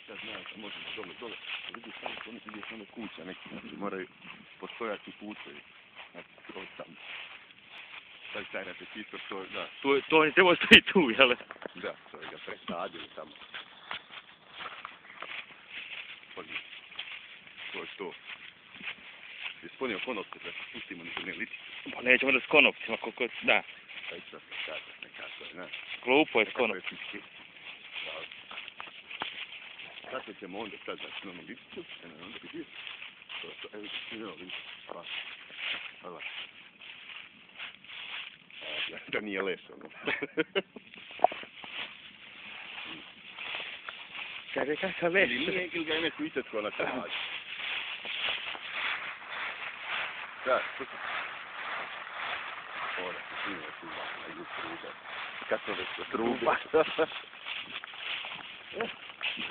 sad znaš, možeš dole. Vidiš tamo, oni vidiš one kuća neki, znači moraju postojati putevi. Znači, to tamo. Sad taj repetitor, to, da. To oni trebao stoji tu, jel? Da, to je ga presadili tamo. To je to. Je sponio konopce da se pustimo ništa ne liti. Pa nećemo da s konopcima, koliko... Da. Pa i sad se kaže nekako, znaš. Glupo je s konopcima. Kako ćemo onda sad, znači, imamo lipicu, onda vidiš. To, evo, evo, vidiš, pa. Hvala. Da nije leš, ono. Kaže, kakav leš. Ili ga je neko isetko na traži. Da, što se... Ora, nije truba, a idu truba. Kako već to truba?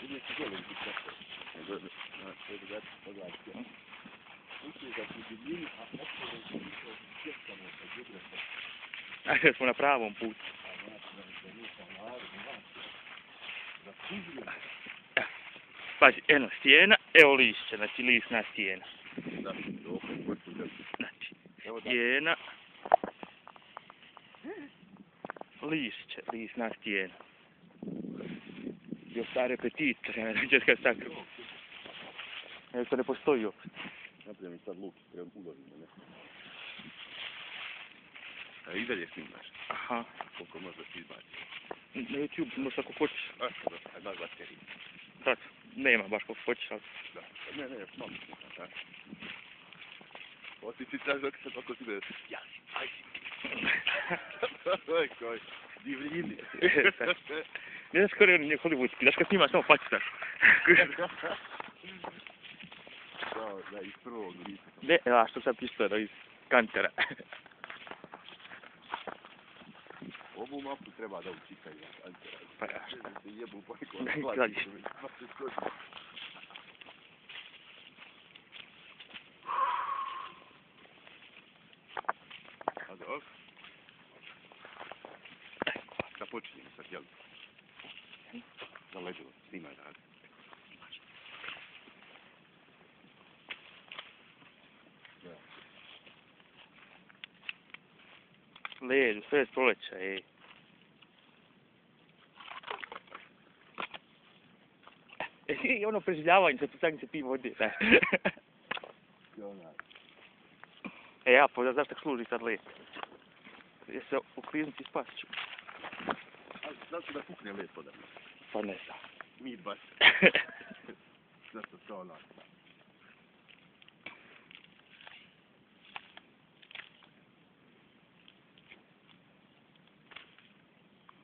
Ide se dole, vidi kako. Dobro, treba dati pogledati. Uči da su divljini, a opšte da su sjeskamo sa džubreta. Ajde, smo na pravom putu. Pazi, eno stijena, evo lišće, znači lisna stijena. Da, dobro, hoću da... Znači, stijena, lišće, lisna stijena. Bio star repetitor, ja ne znam kad sakrio. Evo to ne postoji uopšte. Napravim mi sad luk, treba ulovimo, ne? A i dalje snimaš? Aha. Koliko možda ti izbaci? Na YouTube možeš ako hoćeš. A, da, bateriju. Da, nema baš koliko hoćeš, ali... Da, ne, malo snimam, da. Oti ti traži dok se tako ti bude... Ja si, aj si. Oj, koji, divljini. Ne znaš skoro je hollywoodski, daš kad snimaš samo pačitaš. Da, iz prvog lica. Ne, a što sam pištao iz kantera. Ovu mapu treba da učitaju, kantera. Pa ja što? Da se jebu po neko Ne, plaći. A dobro? Da počinjemo sad, jel? Da leđemo, snimaj radi. Leđu, sve je stoleća, ej. I ono preživljavanje, sad se pivo vode, da. E, ja, pa zašto tak služi sad let? Je se ukliznuti i spasit ću. Znači da kukne lepo da mi? Pa ne znam. Mi baš. Zato to ono.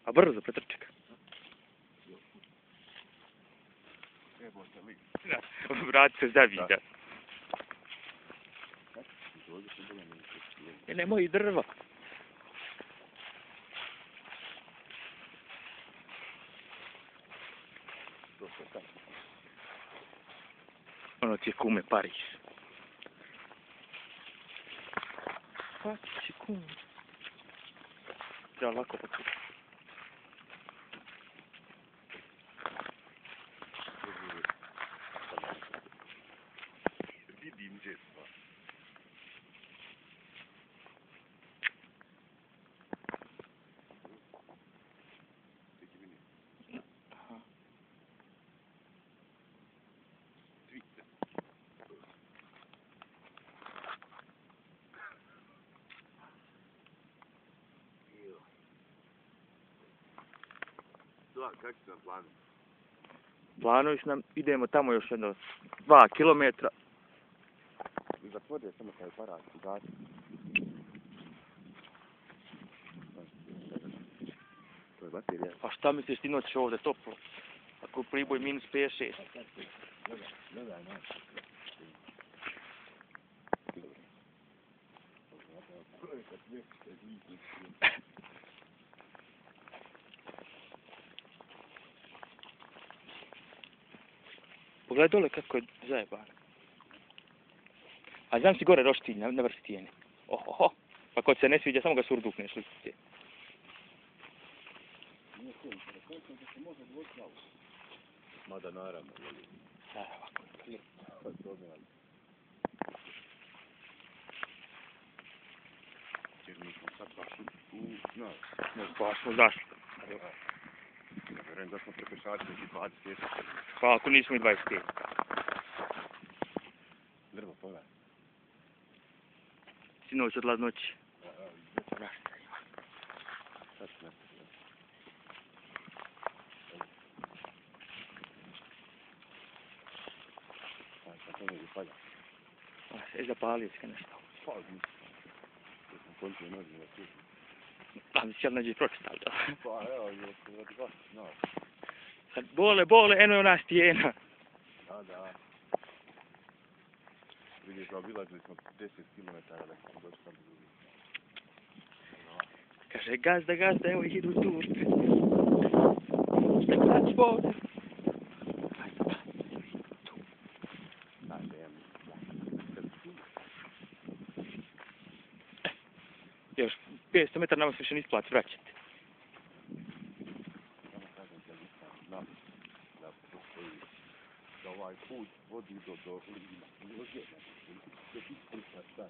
A brzo, pretrček. Trebao se lik. Vrati se zavida. E, nemoj drva. Ono ti je kume Pariz. Pa ti kume. Treba lako počuti. Vidim džetva. Aha. Tvite. Da, kak si na planu? Planovi su nam, idemo tamo još jedno 2 kilometra. Zatvorio samo taj aparat, gasi. To je baterija. A šta misliš ti noć ovdje toplo? Ako u Priboj minus 5-6. Gledaj, ne. Pogledaj dole kako je zajebano. A znam si gore roštilj na vrh stijene. Ohoho. Pa kod se ne sviđa, samo ga surdukneš lice. Mada naravno, jel? Evo ovako. Pa to znam. Jer mi smo sad baš znaš. Ne, baš smo zašli. Ja vjerujem da smo prepešali neki 20 mjeseci. Pa ako nismo i 25. Drvo, pogledaj. Sinoć od ladnoći. Sad ću nešto. Sad to neđe pada. Zapalio si ga nešto. Pa, mislim. Ja sam končio nožnje na svijetu. Pa mi si jel neđe pročitali. Pa evo, je radi vas, znaš. Sad bole, eno je ona stijena. Da. Vidiš, obilazili smo 10 km da smo došli tamo drugi. Kaže, gazda, evo ih idu Turci. Gaz vode. Još 500 metara nama se više ne isplati vraćati. Samo kažem te nisam da postoji da ovaj put vodi do Liđe. Da ti ispričaš šta.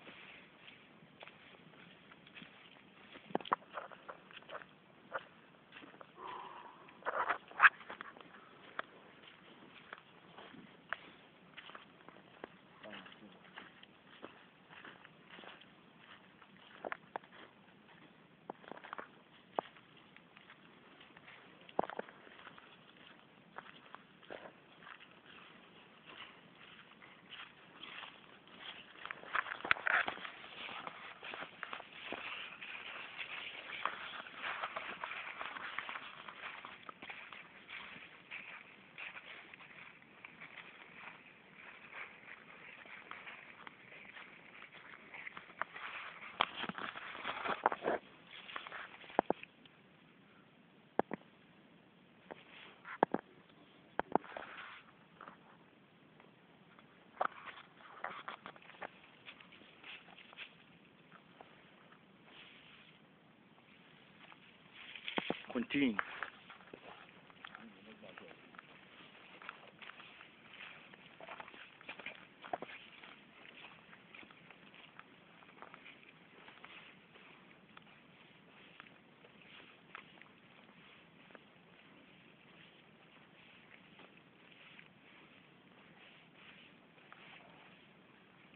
Continue.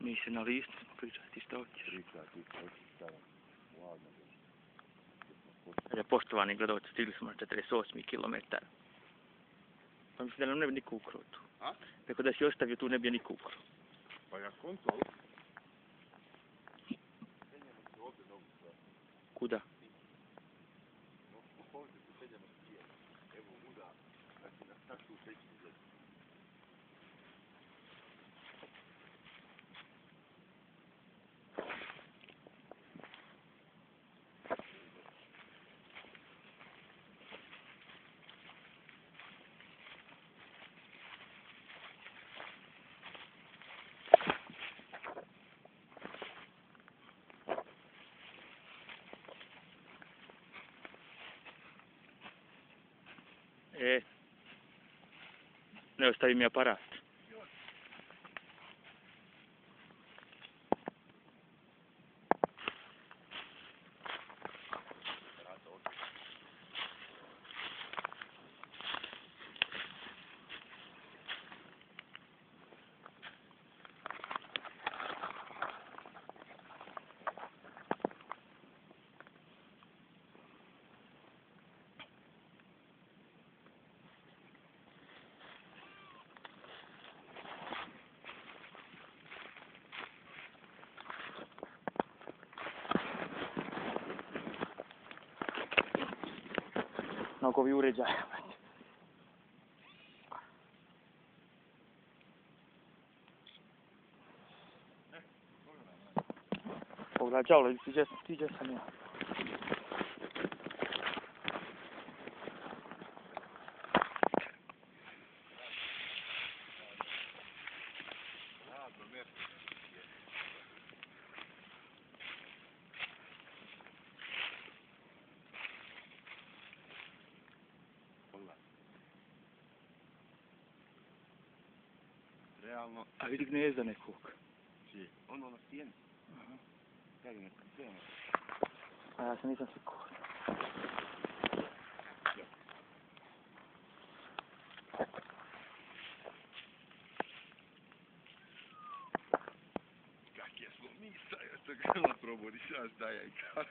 Mi se na listu pričati isto hoćeš. Pričati isto hoćeš stavati. Ladno još. Poštovani gledalci, stigli smo na 48 kilometar. Pa mislim da nam ne bi niko ukrao tu. A? Tako da si ostavio tu ne bi niko ukrao. Pa ja konto, ali? Penjamo se ovdje nogu sve. Kuda? Ovdje se penjamo sije. Evo muda, znači na takvu peću gdje. Ne ostavi mi aparat. Nogovi uređaj. Pogledaj, džavle, tiđe sam ja. realno, A vidi gnezda nekog. čije, ono na stijeni, Aha. kada je na stijeni. A ja se nisam sikao. Kakje smo mi sad, to grlo probudi, sad šta je i kako.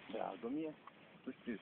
Drago mi je, pustiš.